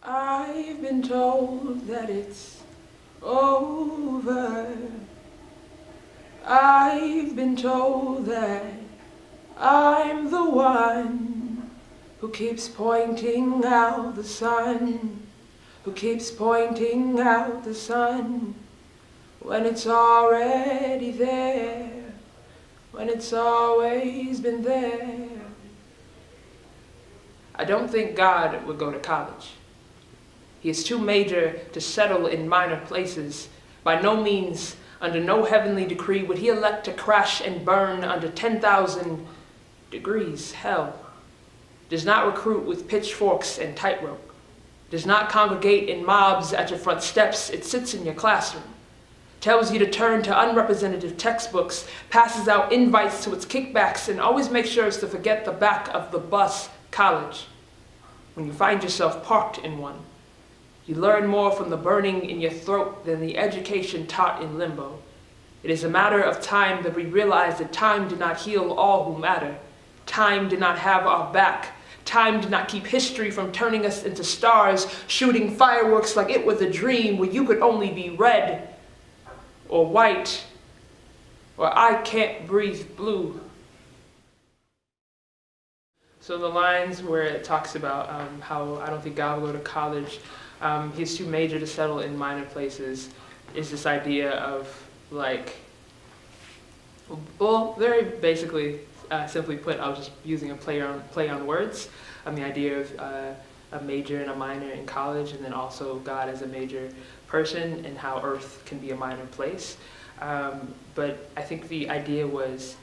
I've been told that it's over. I've been told that I'm the one who keeps pointing out the sun, who keeps pointing out the sun when it's already there, when it's always been there. I don't think God would go to college. He is too major to settle in minor places. By no means, under no heavenly decree, would he elect to crash and burn under 10,000 degrees. Hell does not recruit with pitchforks and tightrope, does not congregate in mobs at your front steps. It sits in your classroom, tells you to turn to unrepresentative textbooks, passes out invites to its kickbacks, and always makes sure to forget the back of the bus. College, when you find yourself parked in one, you learn more from the burning in your throat than the education taught in limbo. It is a matter of time that we realize that time did not heal all who matter. Time did not have our back. Time did not keep history from turning us into stars, shooting fireworks like it was a dream where you could only be red or white or I can't breathe blue. So the lines where it talks about how I don't think God will go to college, he's too major to settle in minor places, is this idea of like, well, very basically, simply put, I was just using a play on words. The idea of a major and a minor in college, and then also God as a major person and how Earth can be a minor place. But I think the idea was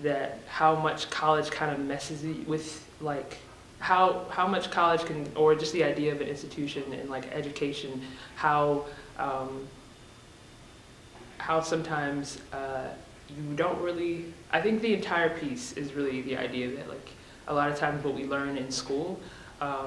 that how much college kind of messes with like how much college can, or just the idea of an institution and like education, how sometimes you don't really, I think the entire piece is really the idea that like a lot of times what we learn in school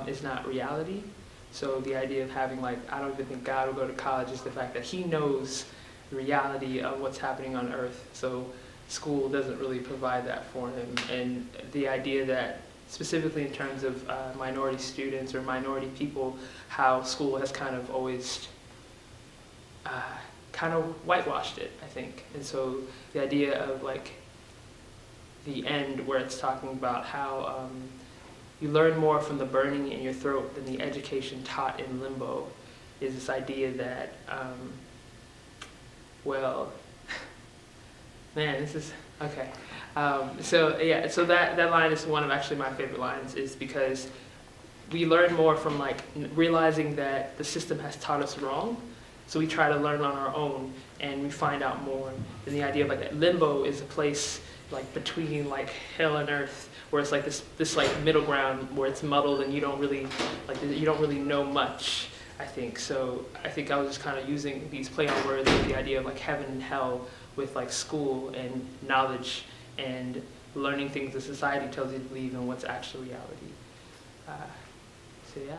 is not reality. So the idea of having like, I don't even think God will go to college, is the fact that he knows the reality of what's happening on Earth. So school doesn't really provide that for him. And the idea that specifically in terms of minority students or minority people, how school has kind of always kind of whitewashed it, I think. And so the idea of like the end where it's talking about how you learn more from the burning in your throat than the education taught in limbo, is this idea that, well, man, this is, okay. So yeah, so that line is one of actually my favorite lines, is because we learn more from like realizing that the system has taught us wrong. So we try to learn on our own and we find out more. And the idea of like that limbo is a place like between like hell and earth, where it's like this like middle ground where it's muddled and you don't really know much, I think. So I think I was just kind of using these play on words with the idea of like heaven and hell, with like school and knowledge and learning things that society tells you to believe in what's actually reality. So yeah.